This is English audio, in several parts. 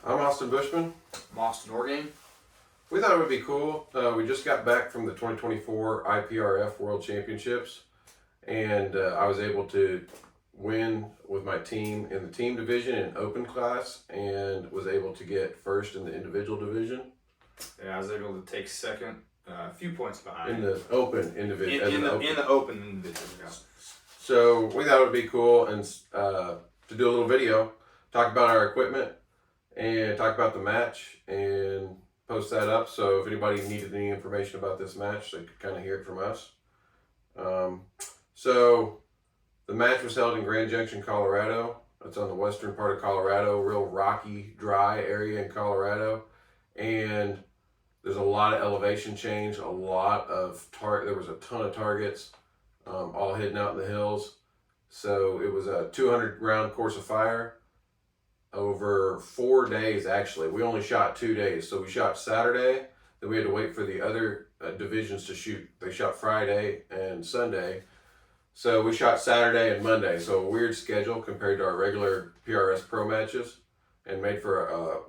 I'm Austin Buschman. I'm Austin Orgain. We thought it would be cool. We just got back from the 2024 IPRF World Championships, and I was able to win with my team in the team division in open class, and was able to get first in the individual division. Yeah, I was able to take second, a few points behind. In the open individual. In the open individual. Yeah. So we thought it would be cool and to do a little video, talk about our equipment, and talk about the match, and post that up. So if anybody needed any information about this match, they could kind of hear it from us. So the match was held in Grand Junction, Colorado. It's on the western part of Colorado, real rocky, dry area in Colorado. And there's a lot of elevation change, there was a ton of targets, all hidden out in the hills. So it was a 200 round course of fire over 4 days. Actually, we only shot 2 days. So we shot Saturday, then we had to wait for the other divisions to shoot. They shot Friday and Sunday. So we shot Saturday and Monday. So a weird schedule compared to our regular PRS Pro matches, and made for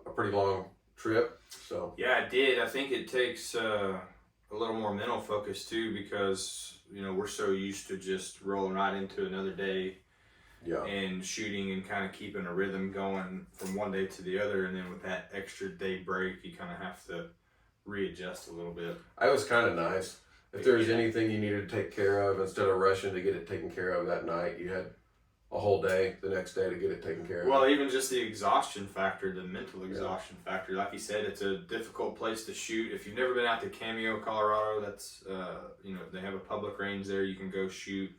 a pretty long trip. So yeah, it did. I think it takes a little more mental focus too, because we're so used to just rolling right into another day. Yeah. And shooting and kind of keeping a rhythm going from one day to the other, and then with that extra day break, you kind of have to readjust a little bit. It was kind of nice. If there was anything you needed to take care of, instead of rushing to get it taken care of that night, you had a whole day the next day to get it taken care of. Well, even just the exhaustion factor, the mental exhaustion factor. Like you said, it's a difficult place to shoot. If you've never been out to Cameo, Colorado, that's they have a public range there. You can go shoot.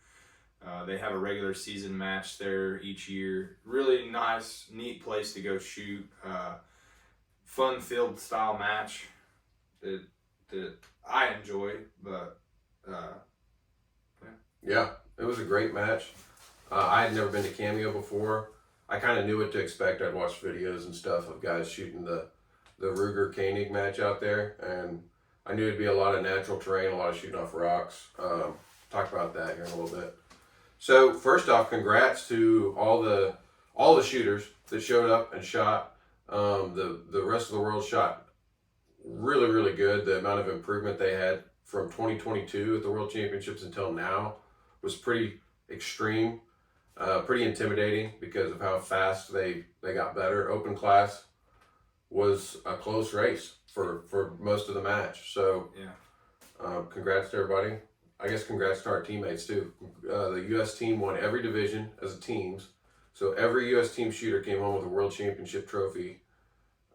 They have a regular season match there each year. Really nice, neat place to go shoot. Fun field style match that I enjoy. But yeah, it was a great match. I had never been to Cameo before. I kind of knew what to expect. I'd watched videos and stuff of guys shooting the Ruger Koenig match out there, and I knew it'd be a lot of natural terrain, a lot of shooting off rocks. Talk about that here in a little bit. So first off, congrats to all the shooters that showed up and shot. The rest of the world shot really, really good. The amount of improvement they had from 2022 at the World Championships until now was pretty extreme. Pretty intimidating because of how fast they got better. Open class was a close race for most of the match. So yeah, congrats to everybody. I guess congrats to our teammates too. The U.S. team won every division as a teams. So every U.S. team shooter came home with a World Championship trophy.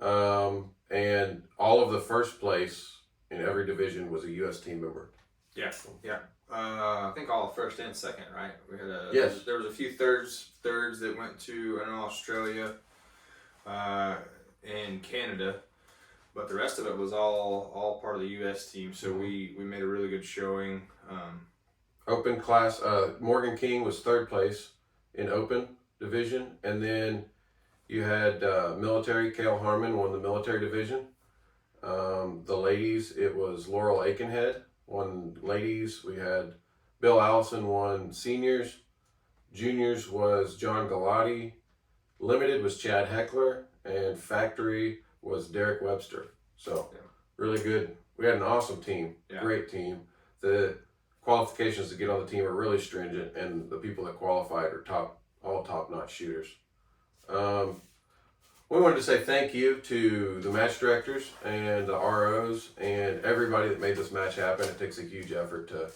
And all of the first place in every division was a U.S. team member. Yeah, yeah. I think all first and second, right? We had yes. There was a few thirds that went to Australia, and Canada, but the rest of it was all part of the U.S. team. So we made a really good showing. Open class. Morgan King was third place in open division, and then you had military. Cale Harmon won the military division. The ladies, it was Laurel Aikenhead won ladies. We had Bill Allison won seniors. Juniors was John Galati. Limited was Chad Heckler, and factory was Derek Webster. So really good. We had an awesome team. Yeah. Great team. The qualifications to get on the team are really stringent, and the people that qualified are all top-notch shooters. We wanted to say thank you to the match directors and the ROs and everybody that made this match happen. It takes a huge effort to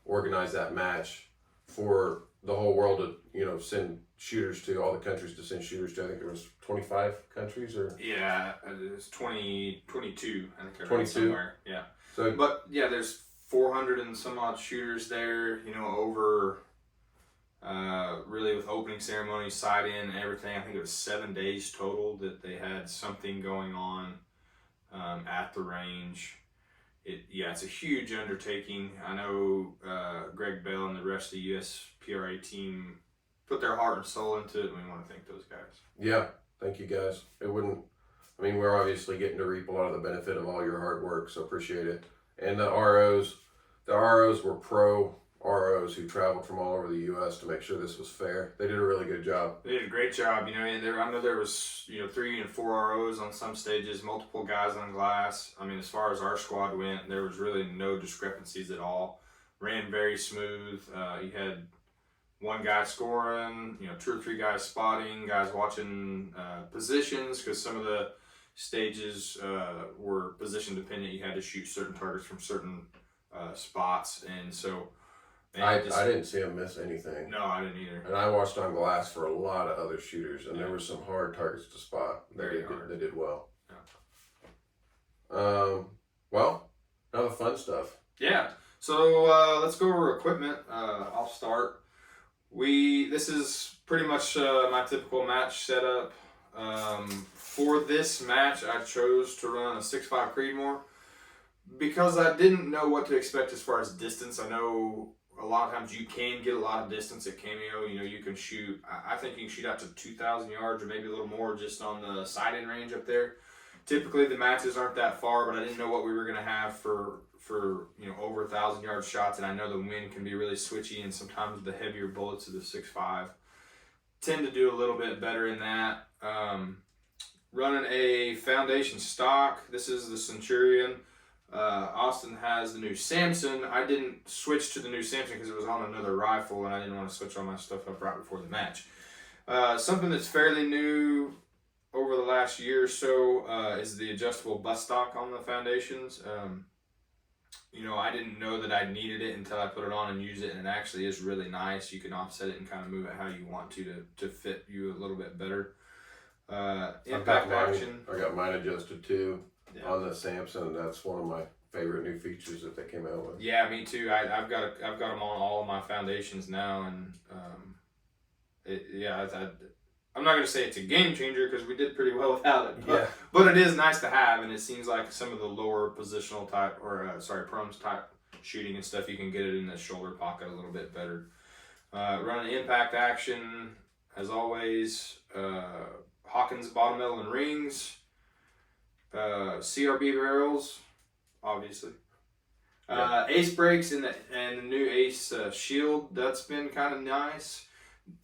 organize that match for the whole world to, send shooters to, all the countries to send shooters to. I think there was 25 countries or? Yeah, it was 22, I think I read 22? Somewhere, yeah. So, but yeah, there's 400 and some odd shooters there, over... really with opening ceremony, side in, and everything. I think it was 7 days total that they had something going on at the range. It's a huge undertaking. I know Greg Bell and the rest of the U.S. PRA team put their heart and soul into it, and we want to thank those guys. Yeah, thank you guys. We're obviously getting to reap a lot of the benefit of all your hard work, so appreciate it. And the ROs were pro ROs who traveled from all over the U.S. to make sure this was fair. They did a really good job. They did a great job. You know, and I know there was 3 and 4 ROs on some stages, multiple guys on glass. I mean, as far as our squad went, there was really no discrepancies at all. Ran very smooth. You had one guy scoring, 2 or 3 guys spotting, guys watching positions, because some of the stages were position dependent. You had to shoot certain targets from certain spots, and so. I didn't see him miss anything. No, I didn't either. And I watched on glass for a lot of other shooters, and there were some hard targets to spot. Very hard. They did well. Yeah. Well, now the fun stuff. Yeah. So let's go over equipment. I'll start. This is pretty much my typical match setup. For this match, I chose to run a 6.5 Creedmoor because I didn't know what to expect as far as distance. I know a lot of times you can get a lot of distance at Cameo. You can shoot, I think you can shoot out to 2,000 yards or maybe a little more just on the sight-in range up there. Typically the matches aren't that far, but I didn't know what we were going to have for over 1,000-yard shots, and I know the wind can be really switchy, and sometimes the heavier bullets of the 6.5 tend to do a little bit better in that. Running a foundation stock. This is the Centurion. Austin has the new Samson. I didn't switch to the new Samson because it was on another rifle, and I didn't want to switch all my stuff up right before the match. Something that's fairly new over the last year or so is the adjustable butt stock on the foundations. I didn't know that I needed it until I put it on and use it, and it actually is really nice. You can offset it and kind of move it how you want to fit you a little bit better. Impact action. I got mine adjusted too. Yeah. On the Samson, and that's one of my favorite new features that they came out with. Yeah, me too. I've got them on all of my foundations now, and I'm not going to say it's a game changer because we did pretty well without it. But it is nice to have, and it seems like some of the lower positional type, prones type shooting and stuff, you can get it in the shoulder pocket a little bit better. Running impact action, as always, Hawkins bottom metal and rings. CRB barrels, obviously. Ace brakes and the new Ace shield. That's been kind of nice.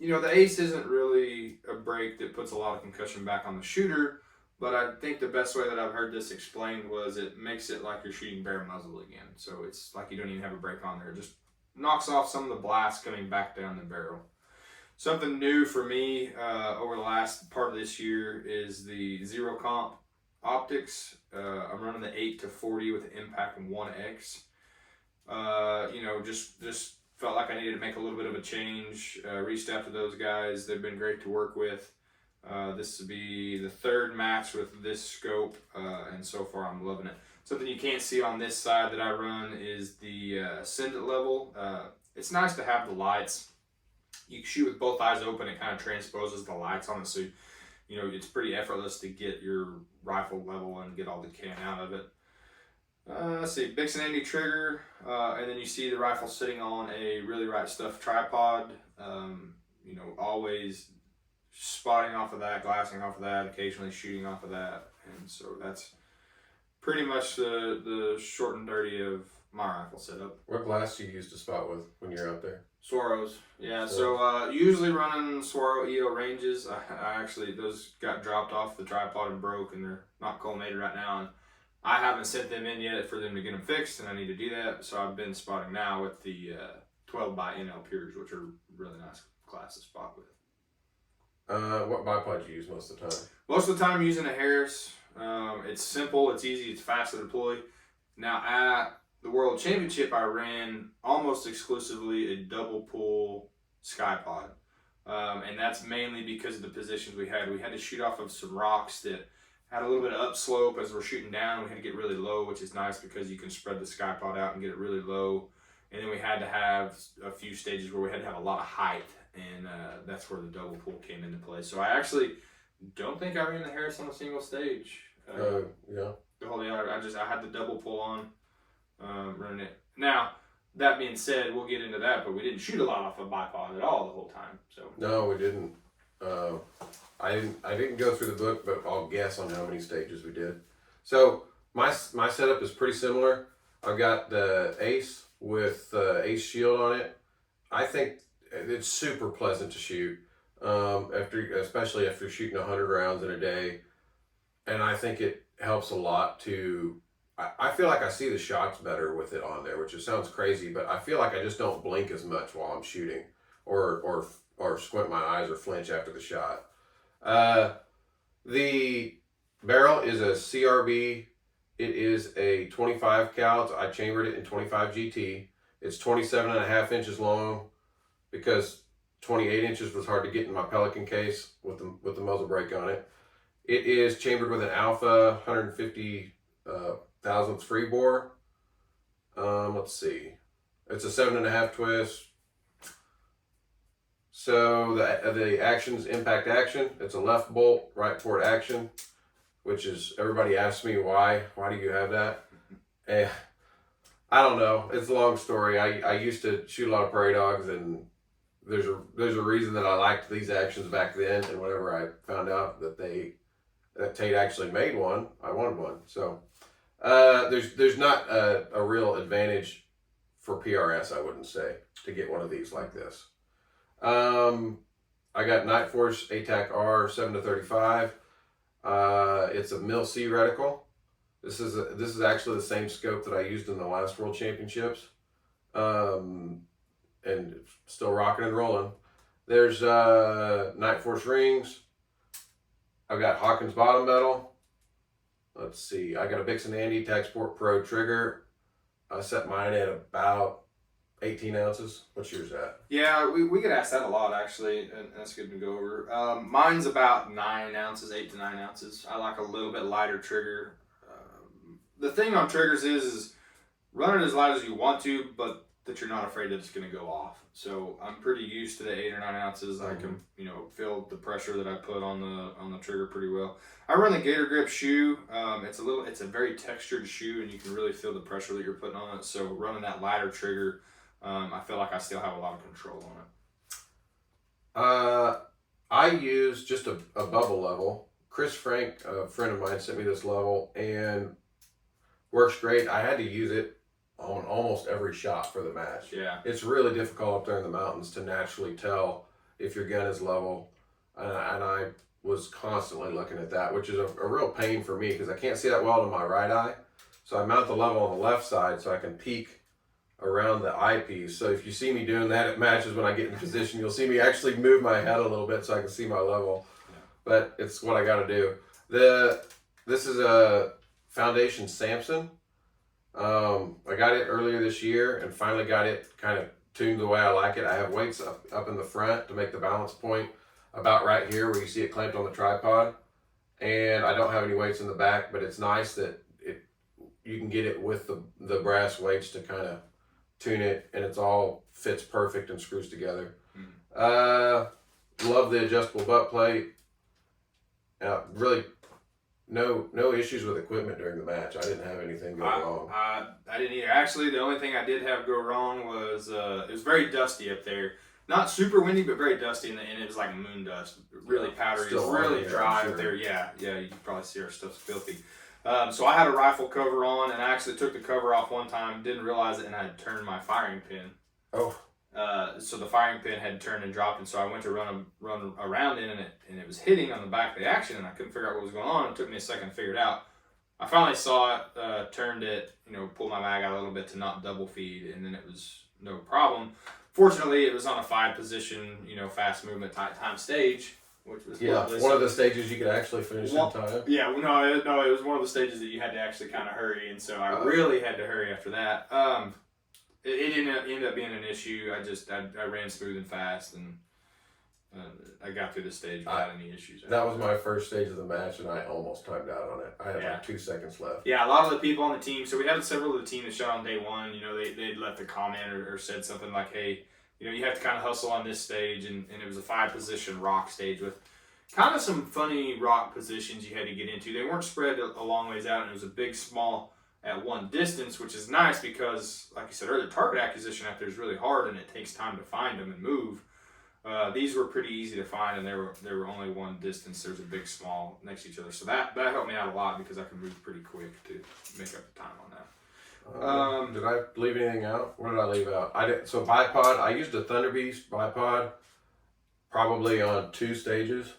The Ace isn't really a brake that puts a lot of concussion back on the shooter, but I think the best way that I've heard this explained was it makes it like you're shooting bare muzzle again. So it's like you don't even have a brake on there. It just knocks off some of the blast coming back down the barrel. Something new for me over the last part of this year is the Zero Comp optics. I'm running the 8-40 with the Impact 1X. Just felt like I needed to make a little bit of a change. Reached out to those guys. They've been great to work with. This will be the 3rd match with this scope, and so far I'm loving it. Something you can't see on this side that I run is the ascendant level. It's nice to have the lights. You shoot with both eyes open. It kind of transposes the lights on it, so it's pretty effortless to get your rifle level and get all the can out of it. Let's see, Bixen Andy trigger, and then you see the rifle sitting on a Really Right Stuff tripod. Always spotting off of that, glassing off of that, occasionally shooting off of that, and so that's pretty much the short and dirty of my rifle setup. What glass do you use to spot with when you're out there? Swaros. Yeah, so usually running Swaro EO ranges. I actually, those got dropped off the tripod and broke, and they're not collimated right now, and I haven't sent them in yet for them to get them fixed, and I need to do that. So I've been spotting now with the 12 by NL Pures, which are really nice glass to spot with. What bipod do you use most of the time? Most of the time I'm using a Harris. It's simple, it's easy, it's fast to deploy. Now at the World Championship, I ran almost exclusively a double pull Skypod. And that's mainly because of the positions we had. We had to shoot off of some rocks that had a little bit of upslope as we're shooting down. We had to get really low, which is nice because you can spread the Skypod out and get it really low. And then we had to have a few stages where we had to have a lot of height, and that's where the double pull came into play. So I actually don't think I ran the Harris on a single stage. Yeah. The whole day, I had the double pull on, running it. Now, that being said, we'll get into that, but we didn't shoot a lot off of bipod at all the whole time. So no, we didn't. I didn't go through the book, but I'll guess on how many stages we did. So my setup is pretty similar. I've got the Ace with Ace Shield on it. I think it's super pleasant to shoot, especially after shooting 100 rounds in a day. And I think it helps a lot to, I feel like I see the shots better with it on there, which it sounds crazy, but I feel like I just don't blink as much while I'm shooting or squint my eyes or flinch after the shot. The barrel is a CRB. It is a 25 cal. I chambered it in 25 GT. It's 27.5 inches long because 28 inches was hard to get in my Pelican case with the muzzle brake on it. It is chambered with an Alpha 150 thousandths free bore. Let's see. It's a 7.5 twist. So the action's impact action. It's a left bolt, right port action, which is, everybody asks me why do you have that? And I don't know. It's a long story. I used to shoot a lot of prairie dogs, and there's a reason that I liked these actions back then. And whenever I found out that Tate actually made one, I wanted one. So there's not a real advantage for PRS, I wouldn't say, to get one of these like this. I got Night Force ATAC R 7-35. It's a Mil C reticle. This is actually the same scope that I used in the last World Championships, and it's still rocking and rolling. There's Night Force rings. I've got Hawkins bottom metal. Let's see. I got a Bixen Andy Tac Sport Pro trigger. I set mine at about 18 ounces. What's yours at? Yeah, we get asked that a lot, actually, and that's good to go over. Mine's about 9 ounces, 8 to 9 ounces. I like a little bit lighter trigger. The thing on triggers is run it as light as you want to, but that you're not afraid that it's going to go off. So I'm pretty used to the 8 or 9 ounces. I can, feel the pressure that I put on the trigger pretty well. I run the Gator Grip shoe. It's a very textured shoe, and you can really feel the pressure that you're putting on it. So running that lighter trigger, I feel like I still have a lot of control on it. I use just a bubble level. Chris Frank, a friend of mine, sent me this level, and works great. I had to use it on almost every shot for the match. Yeah. It's really difficult up there in the mountains to naturally tell if your gun is level, and I was constantly looking at that, which is a real pain for me because I can't see that well to my right eye. So I mount the level on the left side so I can peek around the eyepiece. So if you see me doing that at matches when I get in position, you'll see me actually move my head a little bit so I can see my level. Yeah. But it's what I got to do. This is a Foundation Samson. I got it earlier this year and finally got it kind of tuned the way I like it. I have weights up in the front to make the balance point about right here where you see it clamped on the tripod. And I don't have any weights in the back, but it's nice that you can get it with the brass weights to kind of tune it, and it's all fits perfect and screws together. Love the adjustable butt plate. Really no issues with equipment during the match. I didn't have anything go wrong. I didn't either. Actually, the only thing I did have go wrong was it was very dusty up there. Not super windy, but very dusty, and it was like moon dust. Really powdery. It's really dry up there. Yeah, you can probably see our stuff's filthy. So I had a rifle cover on, and I actually took the cover off one time, didn't realize it, and I had turned my firing pin. Oh. So the firing pin had turned and dropped, and so I went to run around in it, and it was hitting on the back of the action, and I couldn't figure out what was going on. It took me a second to figure it out. I finally saw it, turned it, pulled my mag out a little bit to not double feed, and then it was no problem. Fortunately, it was on a 5 position, fast movement time stage, which was lovely. One of the stages you could actually finish in time. Yeah, no, it was one of the stages that you had to actually kind of hurry, and so I really had to hurry after that. It didn't end up being an issue. I ran smooth and fast, and I got through the stage without any issues. That was my first stage of the match, and I almost timed out on it. I had like 2 seconds left. Yeah, a lot of the people on the team. So we had several of the team that shot on day one. They'd left a comment or said something like, "Hey, you have to kind of hustle on this stage," and it was a 5-position rock stage with kind of some funny rock positions you had to get into. They weren't spread a long ways out, and it was a big, small at one distance, which is nice because, like you said earlier, target acquisition out there is really hard, and it takes time to find them and move. These were pretty easy to find, and they were only one distance. There's a big, small next to each other, so that helped me out a lot because I could move pretty quick to make up the time on that. Did I leave anything out? What did I leave out? I did. So bipod. I used a Thunder Beast bipod, probably on 2 stages,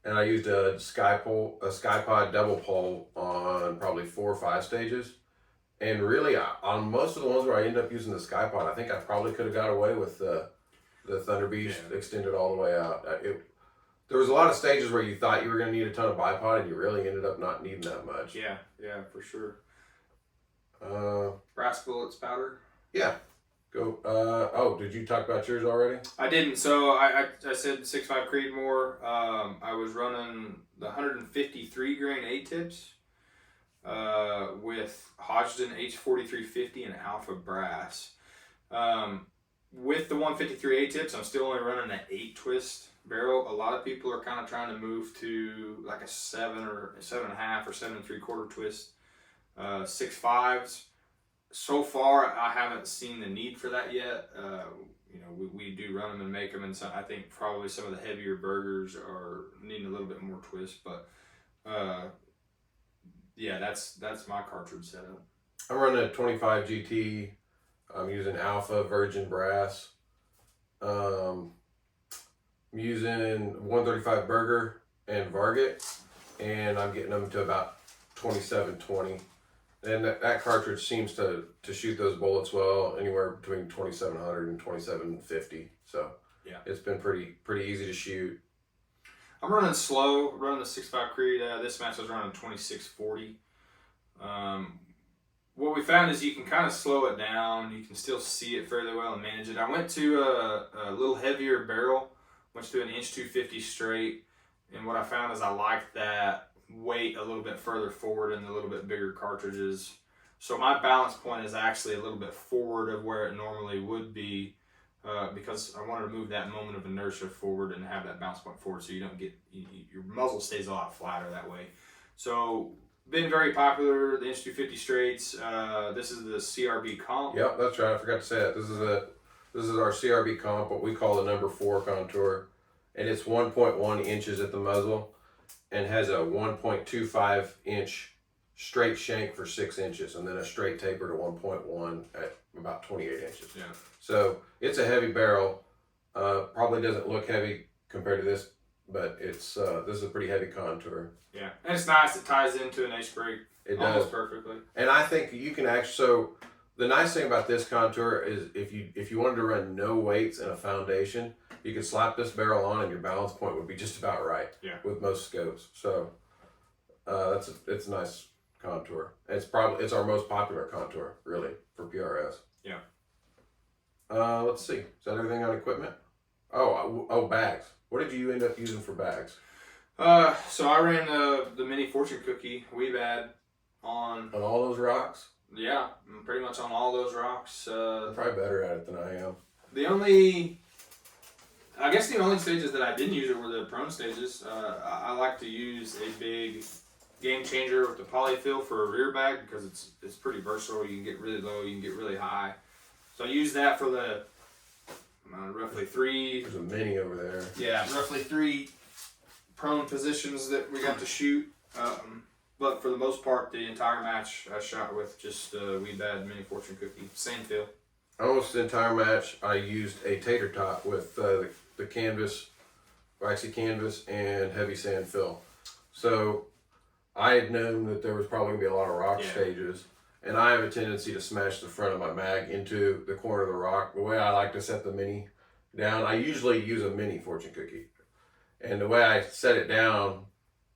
and I used a SkyPod double pole on probably 4 or 5 stages. And really, on most of the ones where I end up using the SkyPod, I think I probably could have got away with the Thunder Beast extended all the way out. There was a lot of stages where you thought you were going to need a ton of bipod, and you really ended up not needing that much. Yeah, for sure. Brass bullets powder. Yeah. Go. Did you talk about yours already? I didn't. So I said 6.5 Creedmoor. I was running the 153 grain A-tips with Hodgdon H4350 and Alpha Brass. With the 153 A-tips, I'm still only running an 8 twist barrel. A lot of people are kind of trying to move to like a 7 or 7.5 or 7 3/4 twist. 6.5s. So far, I haven't seen the need for that yet. We do run them and make them, and so I think probably some of the heavier burgers are needing a little bit more twist. But that's my cartridge setup. I'm running a 25 GT. I'm using Alpha Virgin Brass. I'm using 135 Burger and Varget, and I'm getting them to about 2720. And that cartridge seems to shoot those bullets well, anywhere between 2700 and 2750. So yeah, it's been pretty easy to shoot. I'm running slow, running the 6.5 Creed. This match I was running 2640. What we found is you can kind of slow it down. You can still see it fairly well and manage it. I went to a little heavier barrel, went to an 1.250 straight, and what I found is I liked that weight a little bit further forward and a little bit bigger cartridges. So my balance point is actually a little bit forward of where it normally would be, because I wanted to move that moment of inertia forward and have that balance point forward so you don't get, your muzzle stays a lot flatter that way. So been very popular, the 1.250 straights. This is the CRB comp. Yep, that's right. I forgot to say that. This is our CRB comp, what we call the number 4 contour, and it's 1.1 inches at the muzzle, and has a 1.25 inch straight shank for 6 inches, and then a straight taper to 1.1 at about 28 inches. Yeah. So it's a heavy barrel. Probably doesn't look heavy compared to this, but it's this is a pretty heavy contour. Yeah, and it's nice. It ties into an ace brake. It almost does perfectly. And I think you can actually. So the nice thing about this contour is if you wanted to run no weights and a foundation, you could slap this barrel on and your balance point would be just about right. Yeah. With most scopes. So it's a nice contour. It's our most popular contour really for PRS. Yeah. Let's see. Is that everything on equipment? Oh, bags. What did you end up using for bags? So I ran the mini fortune cookie we've had on all those rocks. Yeah, pretty much on all those rocks. I'm probably better at it than I am. The only stages that I didn't use it were the prone stages. I like to use a big game changer with the polyfill for a rear bag because it's pretty versatile. You can get really low, you can get really high. So I use that for the roughly 3. There's a mini over there. Yeah, roughly 3 prone positions that we got to shoot. But for the most part, the entire match I shot with just Wee Bad Mini Fortune Cookie. Same feel. Almost the entire match, I used a tater tot with the canvas, waxy canvas, and heavy sand fill. So I had known that there was probably going to be a lot of rock stages, and I have a tendency to smash the front of my mag into the corner of the rock. The way I like to set the mini down, I usually use a mini fortune cookie. And the way I set it down,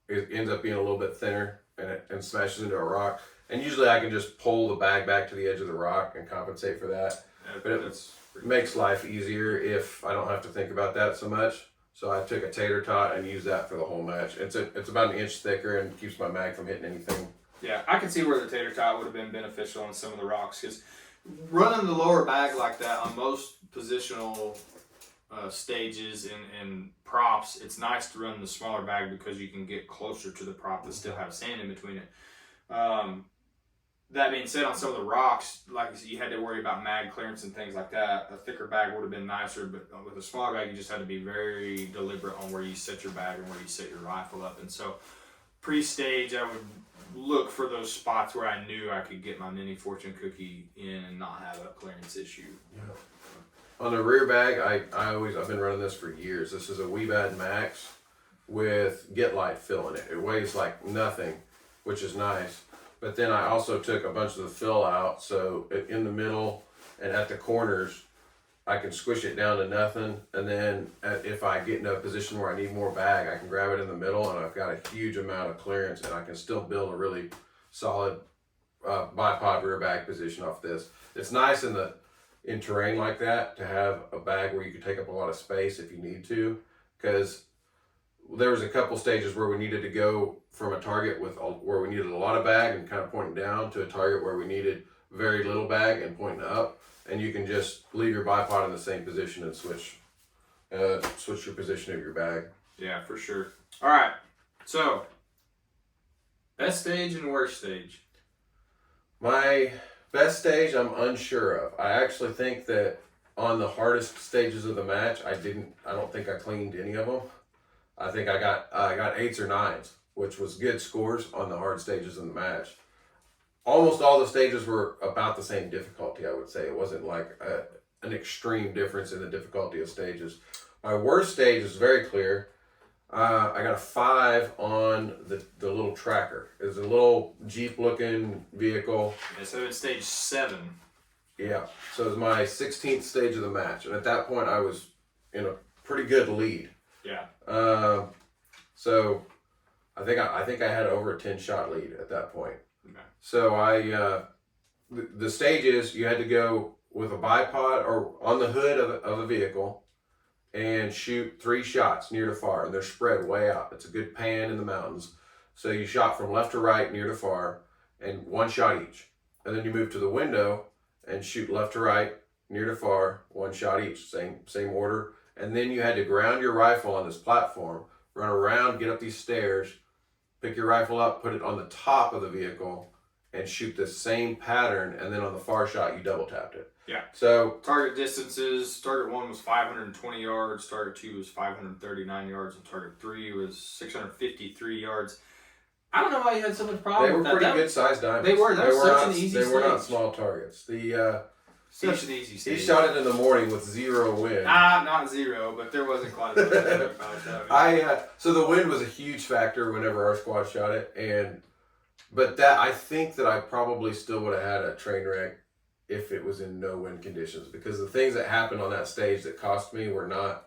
it ends up being a little bit thinner and smashes into a rock. And usually I can just pull the bag back to the edge of the rock and compensate for that. But it makes life easier if I don't have to think about that so much. So I took a tater tot and used that for the whole match. It's about 1 inch thicker and keeps my mag from hitting anything. Yeah, I can see where the tater tot would have been beneficial on some of the rocks because running the lower bag like that on most positional stages and props, it's nice to run the smaller bag because you can get closer to the prop that still have sand in between it. That being said, on some of the rocks, like you had to worry about mag clearance and things like that. A thicker bag would have been nicer, but with a smaller bag, you just had to be very deliberate on where you set your bag and where you set your rifle up. And so, pre-stage, I would look for those spots where I knew I could get my mini fortune cookie in and not have a clearance issue. Yeah. On the rear bag, I've been running this for years. This is a Weebad Max with Get Light fill in it. It weighs like nothing, which is nice. But then I also took a bunch of the fill out, so in the middle and at the corners, I can squish it down to nothing. And then if I get in a position where I need more bag, I can grab it in the middle, and I've got a huge amount of clearance, and I can still build a really solid bipod rear bag position off this. It's nice in terrain like that to have a bag where you can take up a lot of space if you need to, because there was a couple stages where we needed to go from a target where we needed a lot of bag and kind of pointing down to a target where we needed very little bag and pointing up, and you can just leave your bipod in the same position and switch your position of your bag. Yeah, for sure. All right, so best stage and worst stage. My best stage, I'm unsure of. I actually think that on the hardest stages of the match, I don't think I cleaned any of them. I think I got 8s or 9s, which was good scores on the hard stages in the match. Almost all the stages were about the same difficulty, I would say. It wasn't like an extreme difference in the difficulty of stages. My worst stage is very clear. I got a 5 on the little tracker. It was a little Jeep-looking vehicle. Yeah, so it's stage 7. Yeah, so it was my 16th stage of the match, and at that point I was in a pretty good lead. Yeah. So I think I had over a 10-shot lead at that point. Okay. So the stage is you had to go with a bipod or on the hood of a vehicle and shoot 3 shots near to far, and they're spread way out. It's a good pan in the mountains. So you shot from left to right near to far, and 1 shot each. And then you move to the window and shoot left to right near to far, 1 shot each. Same order. And then you had to ground your rifle on this platform, run around, get up these stairs, pick your rifle up, put it on the top of the vehicle, and shoot the same pattern. And then on the far shot, you double tapped it. Yeah. So target distances, target 1 was 520 yards, target 2 was 539 yards, and target 3 was 653 yards. I don't know why you had so much problem with that. They were pretty good sized diamonds. They were. That was such an easy stage. They were not small targets. Such an easy stage. He shot it in the morning with 0 wind. Not 0, but there wasn't quite as much wind about that. So the wind was a huge factor whenever our squad shot it, but that I think that I probably still would have had a train wreck if it was in no wind conditions, because the things that happened on that stage that cost me were not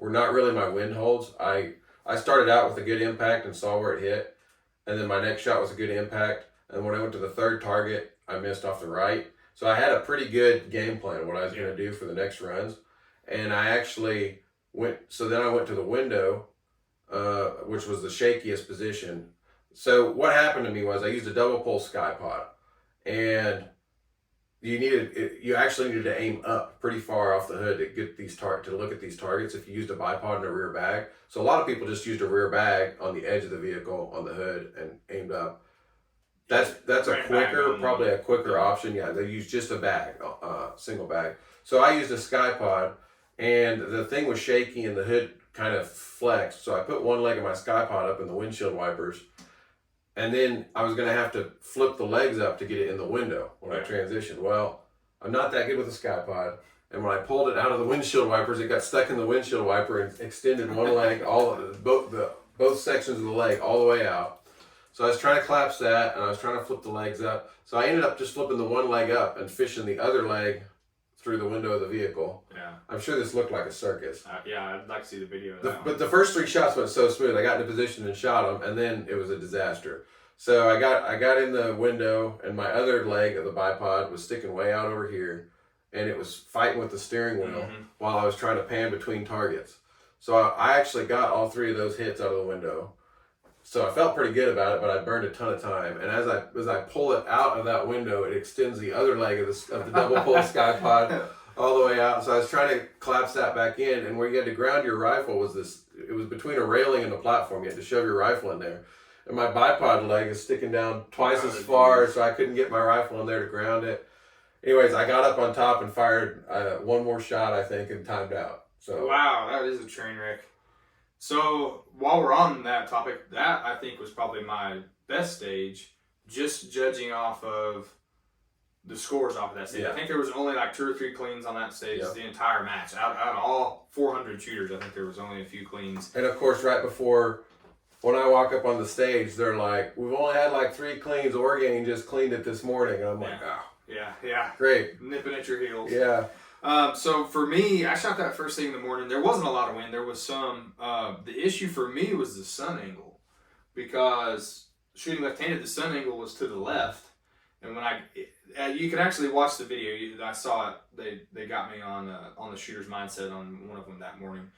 really my wind holds. I started out with a good impact and saw where it hit, and then my next shot was a good impact, and when I went to the third target, I missed off the right. So I had a pretty good game plan of what I was going to do for the next runs, and I actually went. So then I went to the window, which was the shakiest position. So what happened to me was I used a double pole sky pod, and you actually needed to aim up pretty far off the hood to get to look at these targets if you used a bipod in a rear bag. So a lot of people just used a rear bag on the edge of the vehicle on the hood and aimed up. That's probably a quicker option. Yeah, they use just a bag, single bag. So I used a sky pod, and the thing was shaky and the hood kind of flexed. So I put one leg of my sky pod up in the windshield wipers, and then I was going to have to flip the legs up to get it in the window when I transitioned. Well, I'm not that good with a sky pod, and when I pulled it out of the windshield wipers, it got stuck in the windshield wiper and extended one leg, both sections of the leg all the way out. So I was trying to collapse that, and I was trying to flip the legs up. So I ended up just flipping the one leg up and fishing the other leg through the window of the vehicle. Yeah. I'm sure this looked like a circus. Yeah, I'd like to see the video of that But the first 3 shots went so smooth. I got in a position and shot them, and then it was a disaster. So I got in the window, and my other leg of the bipod was sticking way out over here, and it was fighting with the steering wheel while I was trying to pan between targets. So I actually got all 3 of those hits out of the window. So I felt pretty good about it, but I burned a ton of time. And as I pull it out of that window, it extends the other leg of the double pull sky pod all the way out. So I was trying to collapse that back in, and where you had to ground your rifle it was between a railing and a platform. You had to shove your rifle in there. And my bipod leg is sticking down twice as far, so I couldn't get my rifle in there to ground it. Anyways, I got up on top and fired 1 more shot, I think, and timed out. So wow, that is a train wreck. So while we're on that topic, that I think was probably my best stage, just judging off of the scores off of that stage. Yeah. I think there was only like 2 or 3 cleans on that stage Yeah. the entire match. Out of all 400 shooters, I think there was only a few cleans. And of course, right before, when I walk up on the stage, they're like, we've only had like 3 cleans. Orgain just cleaned it this morning. And I'm like, oh, Yeah. great. Nipping at your heels. Yeah. So for me, I shot that first thing in the morning. There wasn't a lot of wind. There was some. The issue for me was the sun angle, because shooting left-handed, the sun angle was to the left. And when you can actually watch the video. I saw it. They got me on the shooter's mindset on one of them that morning.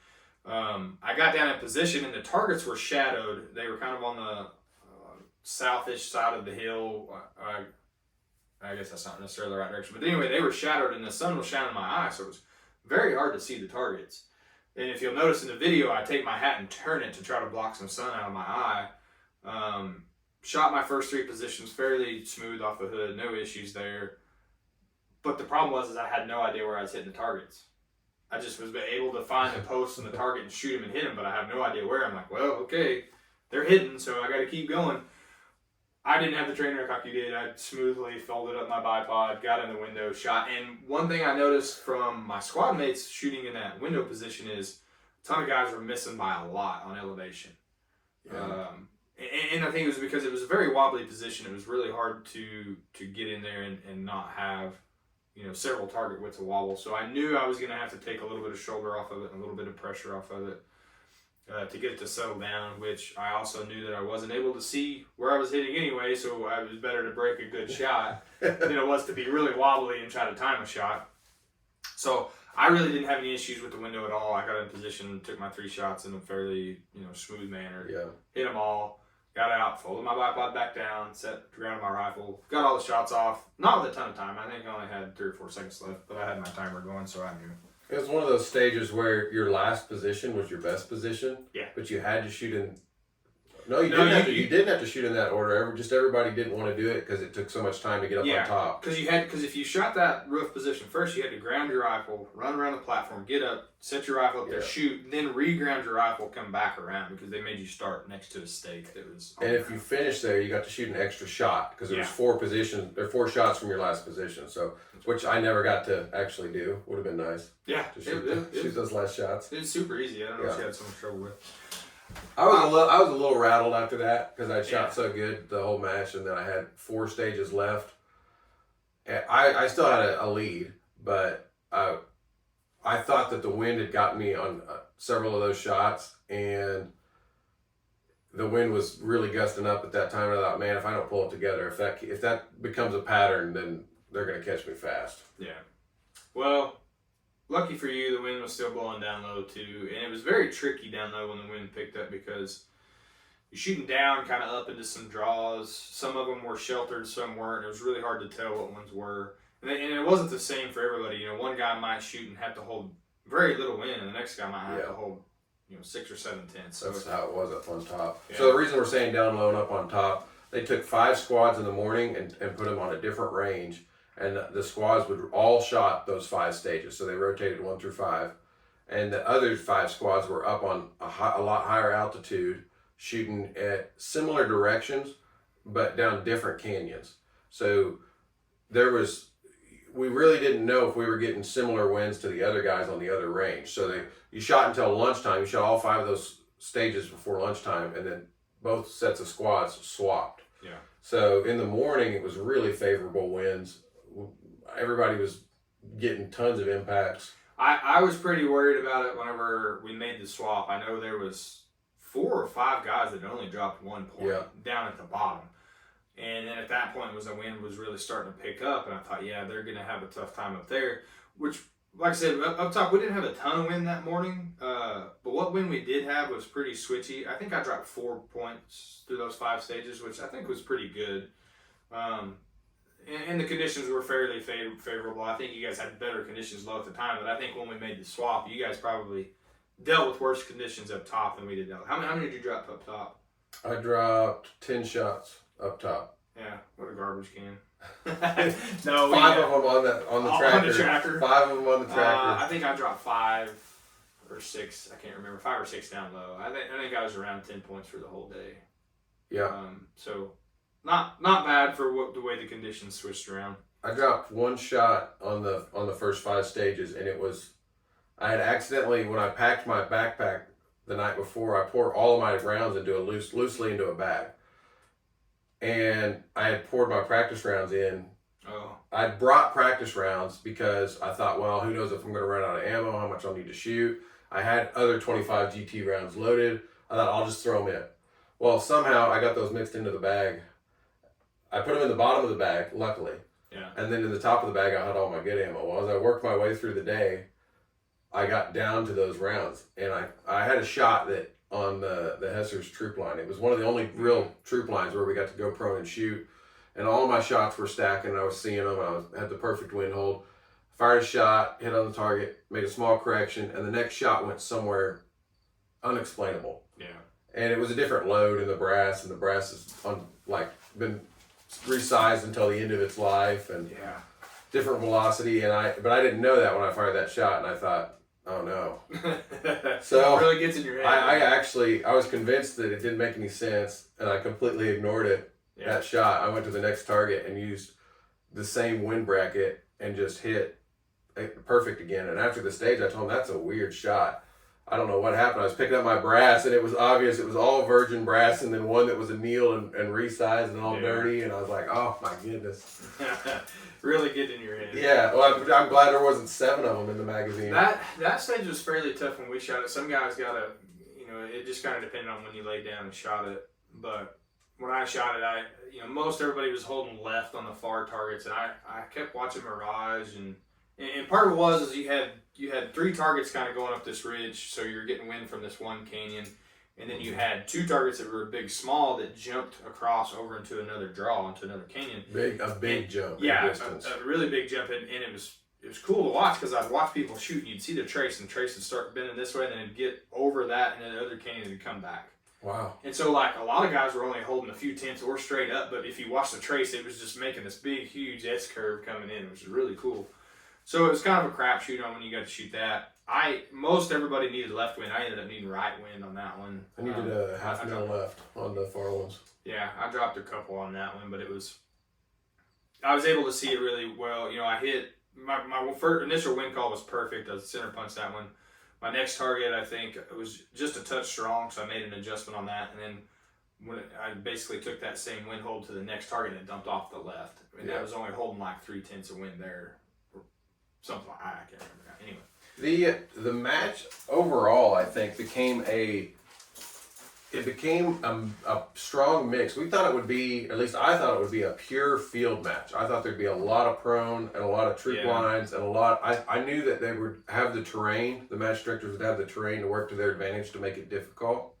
I got down in position and the targets were shadowed. They were kind of on the southish side of the hill. I guess that's not necessarily the right direction. But anyway, they were shadowed and the sun was shining in my eye, so it was very hard to see the targets. And if you'll notice in the video, I take my hat and turn it to try to block some sun out of my eye. Shot my first 3 positions fairly smooth off the hood, no issues there. But the problem was I had no idea where I was hitting the targets. I just was able to find the post and the target and shoot him and hit him, but I have no idea where. I'm like, well, okay, they're hidden, so I got to keep going. I didn't have the train wreck like you did. I smoothly folded up my bipod, got in the window, shot. And one thing I noticed from my squad mates shooting in that window position is a ton of guys were missing by a lot on elevation. Yeah. And I think it was because it was a very wobbly position. It was really hard to get in there and not have, several target widths of wobble. So I knew I was going to have to take a little bit of shoulder off of it and a little bit of pressure off of it to get it to settle down, which I also knew that I wasn't able to see where I was hitting anyway, so I was better to break a good shot than it was to be really wobbly and try to time a shot. So I really didn't have any issues with the window at all. I got in position, took my 3 shots in a fairly smooth manner, hit them all, got out, folded my bipod back down, set grounded my rifle, got all the shots off, not with a ton of time. I think I only had 3 or 4 seconds left, but I had my timer going, so I knew. It was one of those stages where your last position was your best position. Yeah. But you had to shoot in. No, you didn't have to shoot in that order. Everybody didn't want to do it because it took so much time to get up on top. Because if you shot that roof position first, you had to ground your rifle, run around the platform, get up, set your rifle up there, shoot, and then re-ground your rifle, come back around because they made you start next to a stake that was. And if you finished there, you got to shoot an extra shot because there was 4 positions. There 4 shots from your last position. So, which I never got to actually do. Would have been nice. Yeah, to shoot those last shots. It was super easy. I don't know if you had so much trouble with. I was a little rattled after that because I shot so good the whole match, and then I had 4 stages left. And I still had a lead, but I thought that the wind had gotten me on several of those shots, and the wind was really gusting up at that time. And I thought, man, if I don't pull it together, if that becomes a pattern, then they're going to catch me fast. Yeah. Well, lucky for you, the wind was still blowing down low too, and it was very tricky down low when the wind picked up because you're shooting down kind of up into some draws. Some of them were sheltered, some weren't. It was really hard to tell what ones were. And it wasn't the same for everybody. One guy might shoot and have to hold very little wind, and the next guy might have to hold 6 or 7 tenths. So that's how it was up on top. Yeah. So the reason we're saying down low and up on top, they took 5 squads in the morning and put them on a different range. And the squads would all shot those 5 stages. So they rotated 1 through 5. And the other 5 squads were up on a lot higher altitude, shooting at similar directions, but down different canyons. So we really didn't know if we were getting similar winds to the other guys on the other range. So you shot until lunchtime. You shot all 5 of those stages before lunchtime, and then both sets of squads swapped. Yeah. So in the morning, it was really favorable winds. Everybody was getting tons of impacts. I was pretty worried about it whenever we made the swap. I know there was 4 or 5 guys that only dropped 1 point down at the bottom. And then at that point the wind was really starting to pick up, and I thought, they're going to have a tough time up there. Which, like I said, up top, we didn't have a ton of wind that morning. But what wind we did have was pretty switchy. I think I dropped 4 points through those 5 stages, which I think was pretty good. And the conditions were fairly favorable. I think you guys had better conditions low at the time, but I think when we made the swap, you guys probably dealt with worse conditions up top than we did. How many did you drop up top? I dropped 10 shots up top. Yeah, what a garbage can. No, 5 of them on the tracker. 5 of them on the tracker. I think I dropped 5 or 6. I can't remember, 5 or 6 down low. I think I was around 10 points for the whole day. Yeah. So not bad for the way the conditions switched around. I dropped one shot on the first 5 stages, and it was, I had accidentally, when I packed my backpack the night before, I poured all of my rounds loosely into a bag. And I had poured my practice rounds in. Oh. I brought practice rounds because I thought, well, who knows if I'm going to run out of ammo, how much I'll need to shoot. I had other 25 GT rounds loaded. I thought, I'll just throw them in. Well, somehow I got those mixed into the bag. I put them in the bottom of the bag, luckily. Yeah. And then in the top of the bag, I had all my good ammo. Well, as I worked my way through the day, I got down to those rounds. And I had a shot that on the Hesser's troop line. It was one of the only real troop lines where we got to go prone and shoot. And all of my shots were stacking, and I was seeing them. I had the perfect wind hold. Fired a shot, hit on the target, made a small correction, and the next shot went somewhere unexplainable. Yeah. And it was a different load in the brass, and the brass has been resized until the end of its life, and yeah, different velocity. But I didn't know that when I fired that shot, and I thought, oh no. So it really gets in your head. I was convinced that it didn't make any sense, and I completely ignored it. Yeah. That shot, I went to the next target and used the same wind bracket and just hit perfect again. And after the stage, I told him, that's a weird shot. I don't know what happened. I was picking up my brass, and it was obvious it was all virgin brass, and then one that was annealed and resized and all dirty. And I was like, oh my goodness. Really get in your head. Yeah, well, I'm glad there wasn't 7 of them in the magazine. That stage was fairly tough when we shot it. Some guys got to, it just kind of depended on when you laid down and shot it. But when I shot it, most everybody was holding left on the far targets, and I kept watching Mirage, and part of it was you had 3 targets kind of going up this ridge, so you're getting wind from this one canyon, and then you had 2 targets that were big, small, that jumped across over into another draw, into another canyon. A big jump. Yeah, a really big jump, and it was cool to watch because I'd watch people shoot, and you'd see the trace, and the trace would start bending this way, and then it'd get over that, and then the other canyon would come back. Wow. And so, a lot of guys were only holding a few tenths or straight up, but if you watch the trace, it was just making this big, huge S-curve coming in, which was really cool. So, it was kind of a crapshoot on when you got to shoot that. Most everybody needed left wind. I ended up needing right wind on that one. I needed a half mil left on the far ones. Yeah, I dropped a couple on that one, but I was able to see it really well. I hit, my first initial wind call was perfect. I center punched that one. My next target, I think, it was just a touch strong, so I made an adjustment on that. And then when I basically took that same wind hold to the next target, and it dumped off the left. That was only holding like 3/10 of wind there, or something like that. I can't remember now. Anyway, the match overall, I think, became a strong mix. We thought it would be, at least I thought it would be, a pure field match. I thought there'd be a lot of prone and a lot of troop lines and a lot. I knew that they would have the terrain. The match directors would have the terrain to work to their advantage to make it difficult,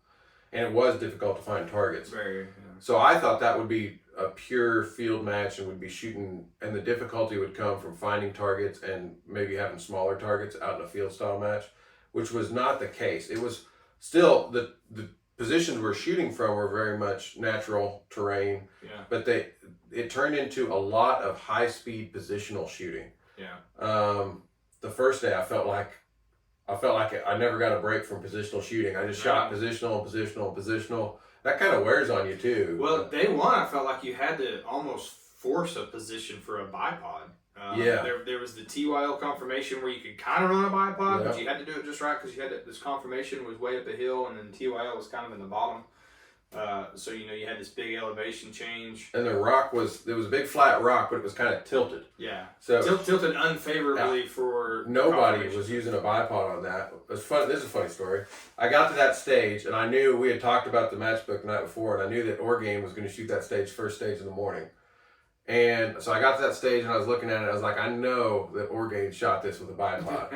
and it was difficult to find targets. Very. Yeah. So I thought that would be a pure field match, and would be shooting, and the difficulty would come from finding targets and maybe having smaller targets out in a field style match, which was not the case. It was still the positions we're shooting from were very much natural terrain, but it turned into a lot of high speed positional shooting. Yeah. The first day I felt like I never got a break from positional shooting. I just shot positional. That kind of wears on you too. Well, day one I felt like you had to almost force a position for a bipod. There was the TYL confirmation where you could kind of run a bipod, but you had to do it just right because this confirmation was way up the hill, and then TYL was kind of in the bottom. So you had this big elevation change. And there was a big flat rock, but it was kind of tilted. Yeah. So tilted unfavorably for nobody was using a bipod on that. It was fun. This is a funny story. I got to that stage, and I knew we had talked about the matchbook the night before, and I knew that Orgain was going to shoot that first stage in the morning. And so I got to that stage, and I was looking at it. I was like, I know that Orgain shot this with a bipod.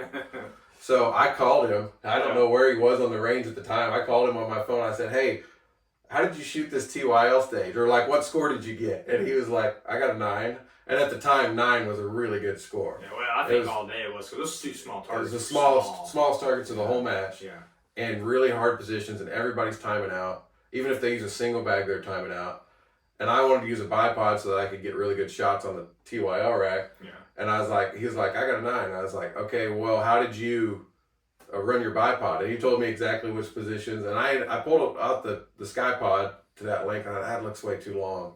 So I called him. I don't know where he was on the range at the time. I called him on my phone. I said, hey, how did you shoot this TYL stage? Or what score did you get? And he was like, I got a 9. And at the time, 9 was a really good score. Yeah, well, I think all day it was, because those 2 small targets. It was the smallest targets of the whole match. Yeah. And really hard positions, and everybody's timing out. Even if they use a single bag, they're timing out. And I wanted to use a bipod so that I could get really good shots on the TYL rack. Yeah. And he was like, I got a 9. And I was like, okay, well, how did you run your bipod, and he told me exactly which positions. And I pulled out the sky pod to that length, and that looks way too long.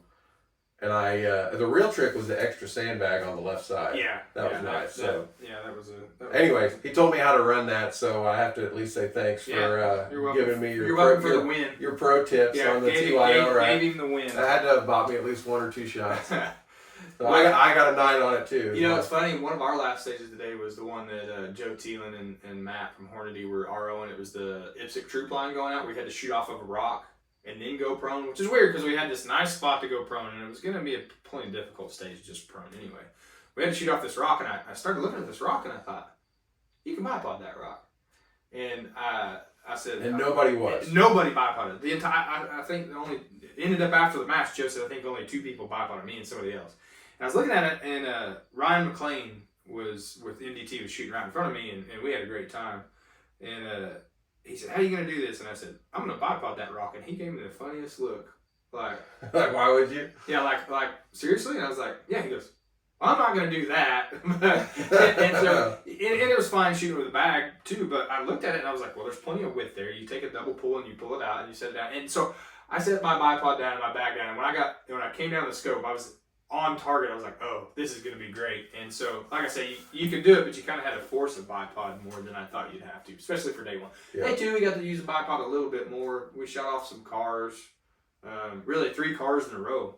And the real trick was the extra sandbag on the left side. Yeah, that was nice. So that was anyways, he told me how to run that, so I have to at least say thanks for giving me your pro tips on the TYO rack. Gave him the win. I had to have bought me at least 1 or 2 shots. So I got a 9 on it too. You know, it's funny. One of our last stages today was the one that Joe Thielen and Matt from Hornady were ROing. It was the IPSC troop line going out. We had to shoot off of a rock and then go prone, which is weird because we had this nice spot to go prone, and it was going to be a plenty difficult stage just prone anyway. We had to shoot off this rock, and I started looking at this rock, and I thought, you can bipod that rock. And I said... And nobody was. Nobody bipoded. The entire... I think only... Ended up after the match, Joe said, I think only 2 people bipoded, me and somebody else. And I was looking at it, and Ryan McLean was with MDT, was shooting right in front of me, and we had a great time. And he said, how are you going to do this? And I said, I'm going to bipod that rock. And he gave me the funniest look. Like, why would you? Yeah, like seriously? And I was like, yeah. He goes, well, I'm not going to do that. and it was fine shooting with a bag too, but I looked at it and I was like, well, there's plenty of width there. You take a double pull and you pull it out and you set it down. And so I set my bipod down and my bag down. And when I came down the scope, I was on target. I was like, oh, this is going to be great. And so, like I say, you could do it, but you kind of had to force a bipod more than I thought you'd have to, especially for day one. Yeah. Day two, we got to use a bipod a little bit more. We shot off some cars, really 3 cars in a row.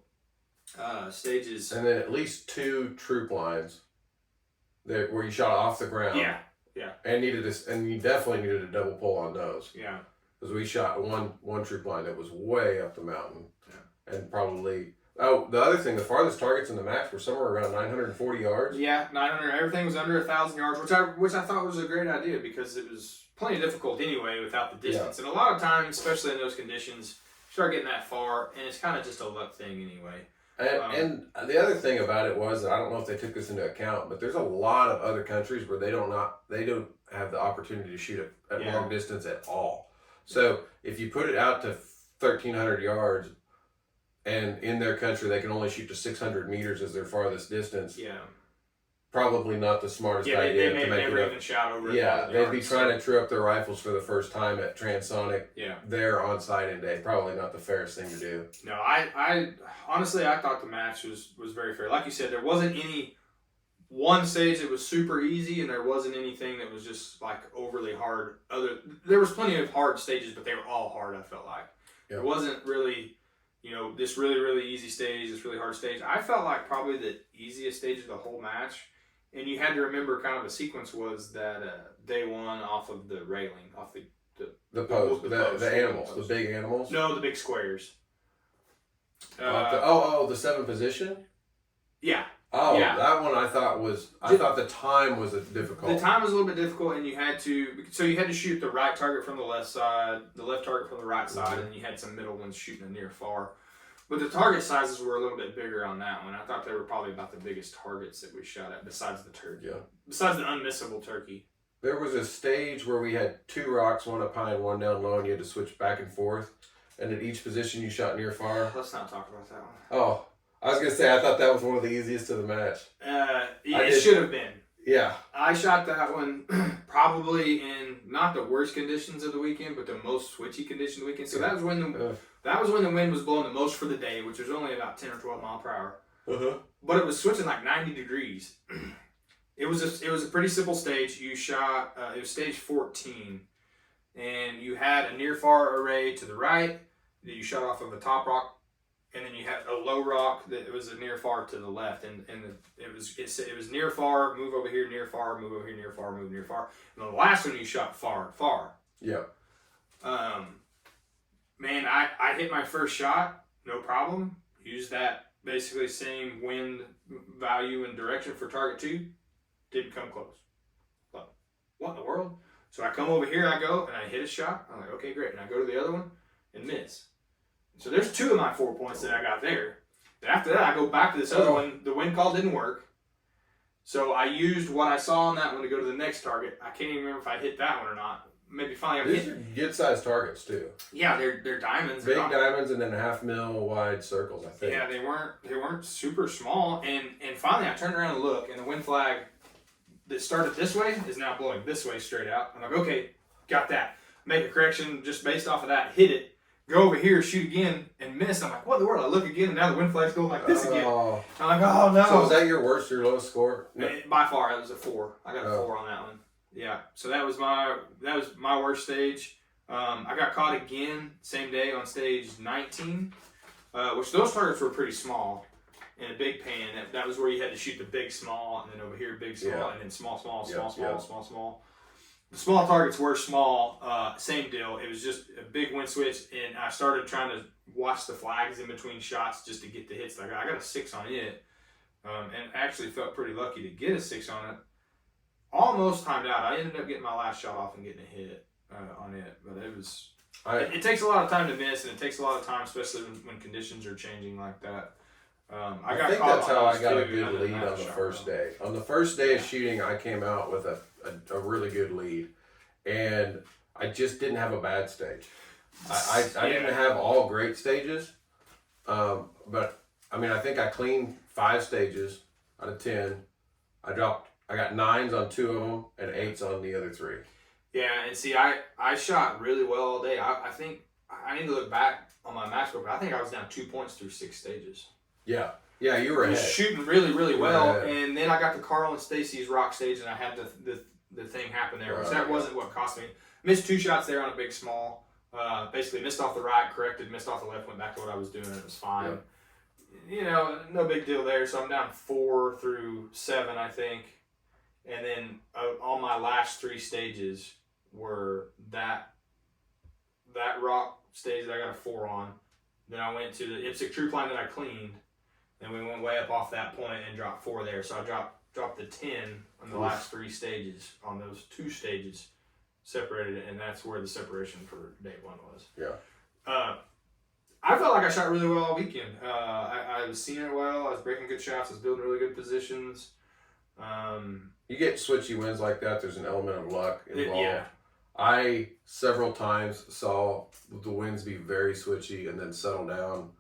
Stages. And then at least 2 troop lines where you shot off the ground. Yeah. And you definitely needed a double pull on those. Yeah. Because we shot one troop line that was way up the mountain. Yeah. And probably... Oh, the other thing, the farthest targets in the match were somewhere around 940 yards. Yeah, 900. Everything was under 1,000 yards, which I thought was a great idea because it was plenty difficult anyway without the distance. Yeah. And a lot of times, especially in those conditions, you start getting that far, and it's kind of just a luck thing anyway. And the other thing about it was, I don't know if they took this into account, but there's a lot of other countries where they don't have the opportunity to shoot at long distance at all. So if you put it out to 1,300 yards, and in their country they can only shoot to 600 meters as their farthest distance. Yeah. Probably not the smartest idea to make it even shot over. Yeah, they'd be trying to true up their rifles for the first time at Transonic. Yeah. There on sighting day. Probably not the fairest thing to do. No, I honestly I thought the match was very fair. Like you said, there wasn't any one stage that was super easy, and there wasn't anything that was just like overly hard. There was plenty of hard stages, but they were all hard. I felt like There wasn't really. This really, really easy stage, this really hard stage. I felt like probably the easiest stage of the whole match. And you had to remember kind of the sequence was that day one off of the railing, off the post, the animals, the big animals? No, the big squares. The 7 position? Yeah. Oh, yeah. That one I thought the time was difficult. The time was a little bit difficult, and you had to shoot the right target from the left side, the left target from the right side, and you had some middle ones shooting a near far. But the target sizes were a little bit bigger on that one. I thought they were probably about the biggest targets that we shot at, besides the turkey. Yeah. Besides the unmissable turkey. There was a stage where we had 2 rocks, one up high and one down low, and you had to switch back and forth. And at each position you shot near far. Let's not talk about that one. Oh. I was going to say, I thought that was one of the easiest of the match. It should have been. Yeah. I shot that one probably in not the worst conditions of the weekend, but the most switchy conditions of the weekend. So that was when the wind was blowing the most for the day, which was only about 10 or 12 mile per hour. Uh-huh. But it was switching like 90 degrees. It was a pretty simple stage. You shot, it was stage 14, and you had a near-far array to the right that you shot off of a top rock. And then you had a low rock that was a near far to the left, and it was near far, move over here, near far, move over here, near far, move near far. And the last one you shot far. Yeah. Man, I hit my first shot, no problem. Used that basically same wind value and direction for target 2. Didn't come close. But what in the world? So I come over here, I go, and I hit a shot. I'm like, okay, great. And I go to the other one and miss. So there's 2 of my 4 points that I got there. Then after that, I go back to this other one. The wind call didn't work. So I used what I saw on that one to go to the next target. I can't even remember if I hit that one or not. Maybe finally I hit. These are good-sized targets, too. Yeah, they're diamonds. Big diamonds and then 1/2 mil wide circles, I think. Yeah, they weren't super small. And finally I turned around and looked, and the wind flag that started this way is now blowing this way straight out. I'm like, okay, got that. Make a correction just based off of that, hit it, go over here, shoot again, and miss. I'm like, what in the world? I look again, and now the wind flag's going like this again. I'm like, oh no. So was that your worst or lowest score? No. By far, it was a 4. I got a 4 on that one. Yeah, so that was my worst stage. I got caught again same day on stage 19, which those targets were pretty small in a big pan. That was where you had to shoot the big small, and then over here big small, and then small. The small targets were small. Same deal. It was just a big wind switch, and I started trying to watch the flags in between shots just to get the hits that I got. I got a 6 on it, and actually felt pretty lucky to get a 6 on it. Almost timed out. I ended up getting my last shot off and getting a hit on it, but it was. It takes a lot of time to miss, and it takes a lot of time, especially when conditions are changing like that. I think that's how I got a good lead on the first day. On the first day of shooting, I came out with a really good lead, and I just didn't have a bad stage. I didn't have all great stages, but I mean, I think I cleaned 5 stages out of 10. I got 9s on 2 of them and 8s on the other 3. Yeah, and see, I shot really well all day. I think I need to look back on my match book, but I think I was down 2 points through 6 stages. Yeah, you were ahead. Shooting really, really well, and then I got to Carl and Stacy's rock stage, and I had the thing happen there, which that wasn't what cost me. Missed 2 shots there on a big small. Basically missed off the right, corrected, missed off the left, went back to what I was doing, and it was fine. Yeah. You know, no big deal there. So I'm down 4 through 7, I think. And then all my last 3 stages were that rock stage that I got a 4 on. Then I went to the IPSC troop line that I cleaned. Then we went way up off that point and dropped 4 there. So I dropped the 10 on the last 3 stages. On those 2 stages, separated it, and that's where the separation for day 1 was. Yeah. I felt like I shot really well all weekend. I was seeing it well. I was breaking good shots. I was building really good positions. You get switchy wins like that, there's an element of luck involved. Yeah. I several times saw the winds be very switchy and then settle down.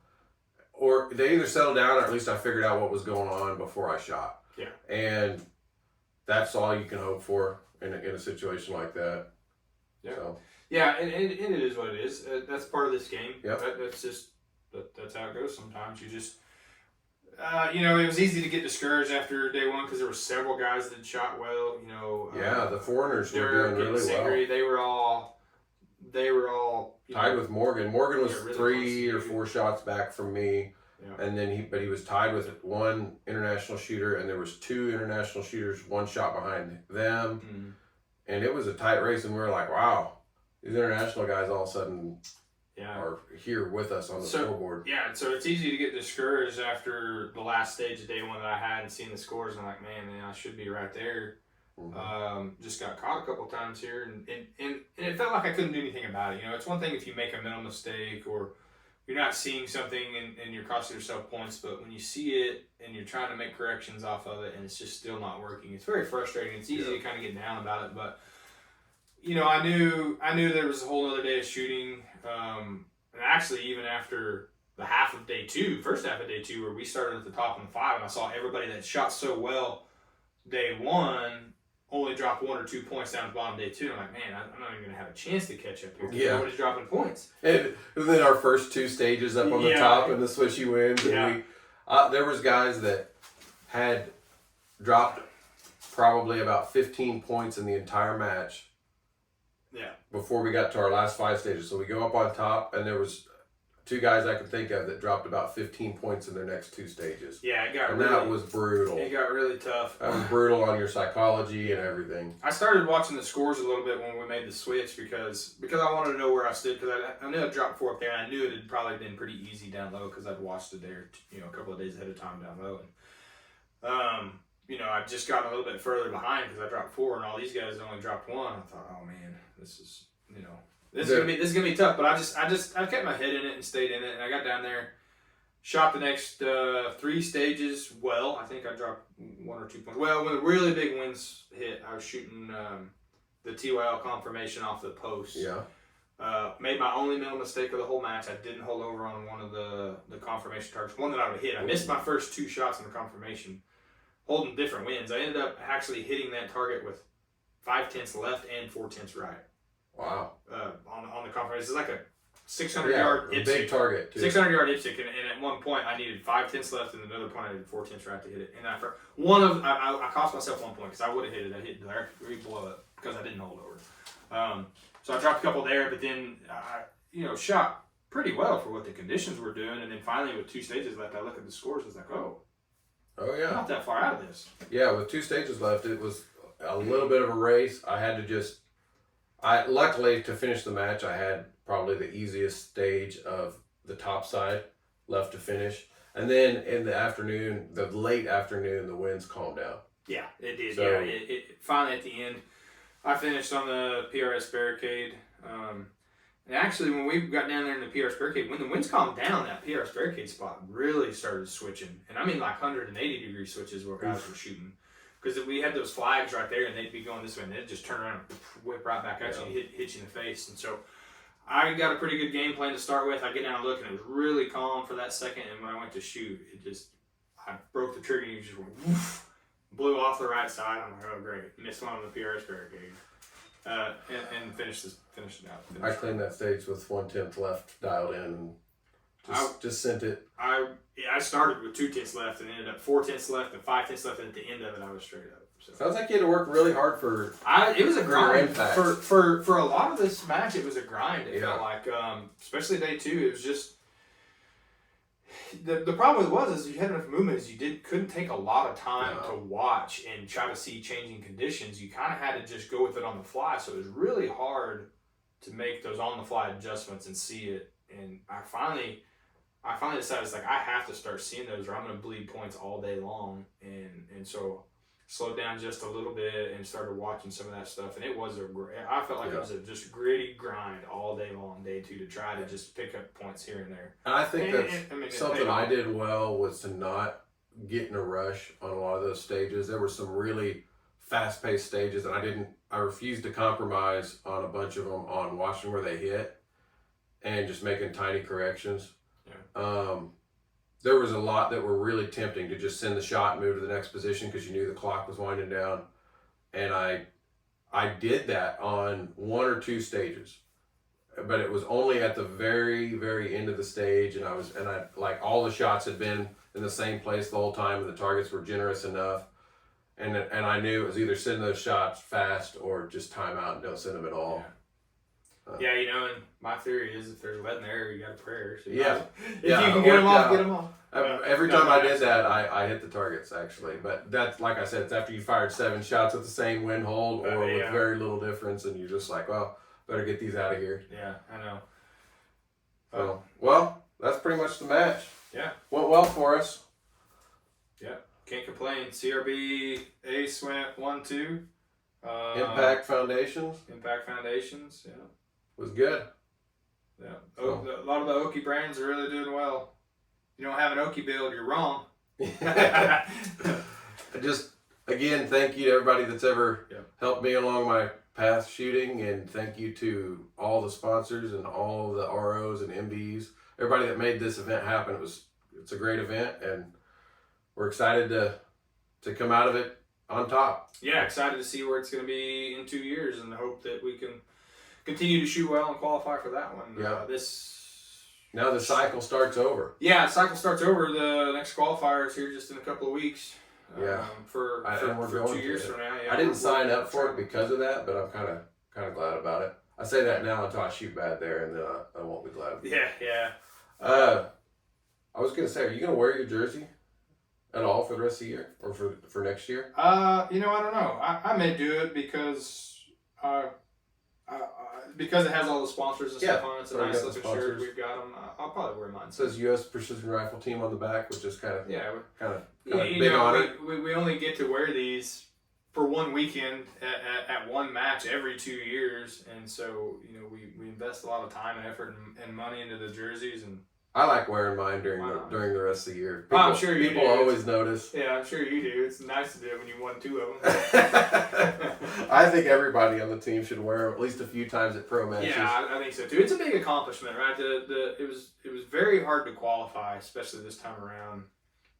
Or they either settled down, or at least I figured out what was going on before I shot. Yeah. And that's all you can hope for in a situation like that. Yeah. So. Yeah, and it is what it is. That's part of this game. Yep. That's how it goes sometimes. You just, it was easy to get discouraged after day 1 because there were several guys that shot well. The foreigners were doing really well. They were all tied with Morgan. Morgan was really 3 or 4 shots back from me, and then he was tied with 1 international shooter, and there was 2 international shooters 1 shot behind them, and it was a tight race. And we were like, wow, these international guys all of a sudden. Are here with us on the scoreboard. Yeah, so it's easy to get discouraged after the last stage of day 1 that I had and seeing the scores. And I'm like, man, I should be right there. Mm-hmm. Just got caught a couple times here, and it felt like I couldn't do anything about it. It's one thing if you make a mental mistake or you're not seeing something and you're costing yourself points, but when you see it and you're trying to make corrections off of it and it's just still not working, it's very frustrating. It's easy to kind of get down about it, but I knew there was a whole other day of shooting. And actually, even after the first half of day 2, where we started at the top in the 5, and I saw everybody that shot so well day 1 only dropped 1 or 2 points down to the bottom day 2. And I'm like, man, I'm not even going to have a chance to catch up here. Yeah. Nobody's dropping points. And then our first 2 stages up on the top and the swishy winds. And there was guys that had dropped probably about 15 points in the entire match. Yeah. Before we got to our last 5 stages. So we go up on top, and there was 2 guys I could think of that dropped about 15 points in their next 2 stages. Yeah, that was brutal. It got really tough. That was brutal on your psychology and everything. I started watching the scores a little bit when we made the switch because I wanted to know where I stood, because I knew I dropped 4 up there, and I knew it had probably been pretty easy down low because I'd watched it there, a couple of days ahead of time down low. And, I just got a little bit further behind because I dropped 4, and all these guys only dropped 1. I thought, oh man, this is gonna be tough. But I kept my head in it and stayed in it, and I got down there, shot the next 3 stages well. I think I dropped 1 or 2 points. Well, when the really big winds hit, I was shooting the TYL confirmation off the post. Yeah. Made my only mental mistake of the whole match. I didn't hold over on one of the confirmation targets, one that I would hit. I missed my first 2 shots in the confirmation. holding different winds. I ended up actually hitting that target with 5/10 left and 4/10 right. Wow. On the conference, it's like a 600-yard a big target too. 600-yard dipstick, and at one point I needed 5/10 left, and another point I needed 4/10 right to hit it. And I cost myself 1 point because I would have hit it. I hit directly below it because I didn't hold over. So I dropped a couple there, but then I shot pretty well for what the conditions were doing, and then finally with 2 stages left, I look at the scores. I was like, oh yeah, not that far out of this. Yeah, with 2 stages left, it was a little bit of a race. I had to luckily to finish the match, I had probably the easiest stage of the top side left to finish. And then in the afternoon, the late afternoon, the winds calmed down. Yeah, it did. So, yeah, it finally at the end, I finished on the PRS barricade. And actually, when we got down there in the PRS barricade, when the winds calmed down, that PRS barricade spot really started switching. And I mean like 180-degree switches where guys were shooting. Because we had those flags right there, and they'd be going this way, and they'd just turn around and whip right back at you and hit you in the face. And so I got a pretty good game plan to start with. I get down and look, and it was really calm for that second. And when I went to shoot, I broke the trigger, and it just went woof, blew off the right side. I'm like, oh great, missed one on the PRS barricade, and finished it out. I cleaned that stage with 1/10 left dialed in, and just sent it. I started with 2/10 left and ended up 4/10 left and 5/10 left, and at the end of it, I was straight up. So. Sounds like you had to work really hard for. It was a grind for a lot of this match. It was a grind. It felt like, especially day 2. It was just the problem was you had enough movement is you couldn't take a lot of time to watch and try to see changing conditions. You kind of had to just go with it on the fly. So it was really hard to make those on the fly adjustments and see it. And I finally decided it's like I have to start seeing those or I'm going to bleed points all day long. And so slowed down just a little bit and started watching some of that stuff. And it was I felt like it was a just gritty grind all day long, day 2, to try to just pick up points here and there. And I think something I did well was to not get in a rush on a lot of those stages. There were some really fast-paced stages, and I refused to compromise on a bunch of them on watching where they hit and just making tiny corrections. Yeah. There was a lot that were really tempting to just send the shot and move to the next position because you knew the clock was winding down. And I did that on 1 or 2 stages, but it was only at the very, very end of the stage. And I like all the shots had been in the same place the whole time, and the targets were generous enough. And I knew it was either send those shots fast or just time out and don't send them at all. Yeah. And my theory is if there's lead in the air, you got a prayer. So if you can get them off, get them off. Every time I did that, I hit the targets actually. But that's, like I said, it's after you fired 7 shots with the same wind hold or with very little difference, and you're just like, well, better get these out of here. Yeah, I know. So, well, that's pretty much the match. Yeah. Went well for us. Yeah. Can't complain. CRB Ace went 1-2. Impact Foundations, yeah. Was good. Yeah. A lot of the Okie brands are really doing well. You don't have an Okie build, you're wrong. Just, again, thank you to everybody that's ever helped me along my path shooting, and thank you to all the sponsors and all the ROs and MDs, everybody that made this event happen. It's a great event, and we're excited to come out of it on top. Yeah, excited to see where it's going to be in 2 years, and hope that we can continue to shoot well and qualify for that one. Yeah. Now the cycle starts over. Yeah, the cycle starts over. The next qualifier is here just in a couple of weeks. For 2 years from now. Yeah, I didn't sign up for it because of that, but I'm kind of glad about it. I say that now until I shoot bad there, and then I won't be glad. Yeah. I was gonna say, are you gonna wear your jersey at all for the rest of the year, or for next year? I don't know. I may do it because it has all the sponsors and stuff on it. It's a nice looking shirt. We've got them. I'll probably wear mine. It says U.S. Precision Rifle Team on the back, which is kind of big on it. We only get to wear these for one weekend at one match every 2 years, and so we invest a lot of time and effort and money into the jerseys. And I like wearing mine during the rest of the year. I'm sure you do. People always notice. Yeah, I'm sure you do. It's nice to do it when you won 2 of them. I think everybody on the team should wear them at least a few times at pro matches. Yeah, I think so too. It's a big accomplishment, right? It was very hard to qualify, especially this time around.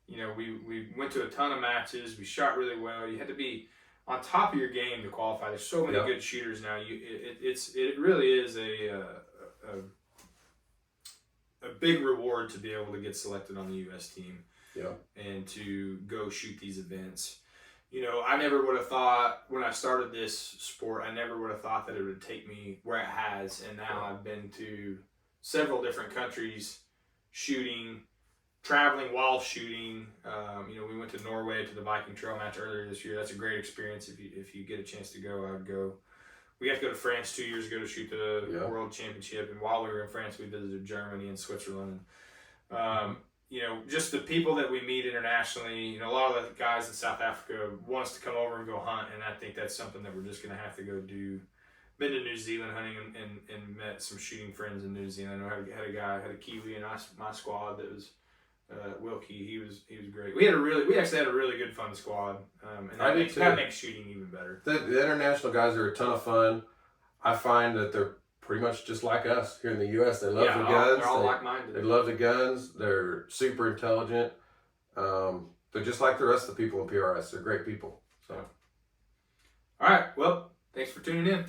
You know, we went to a ton of matches. We shot really well. You had to be on top of your game to qualify. There's so many good shooters now. It really is a big reward to be able to get selected on the U.S. team. Yeah. And to go shoot these events. You know, I never would have thought when I started this sport, I never would have thought that it would take me where it has. And now I've been to several different countries shooting, traveling while shooting. You know, we went to Norway to the Viking Trail match earlier this year. That's a great experience. If you get a chance to go, I would go. We got to go to France 2 years ago to shoot the World Championship. And while we were in France, we visited Germany and Switzerland. You know, just the people that we meet internationally, you know, a lot of the guys in South Africa want us to come over and go hunt, and I think that's something that we're just going to have to go do. Been to New Zealand hunting and met some shooting friends in New Zealand. I had a Kiwi in my squad that was Wilkie. He was great. We actually had a really good fun squad, and that makes shooting even better. The international guys are a ton of fun. I find that they're pretty much just like us here in the U.S. They love the guns. They're all like-minded. They love the guns. They're super intelligent. They're just like the rest of the people in PRS. They're great people. So, all right. Well, thanks for tuning in.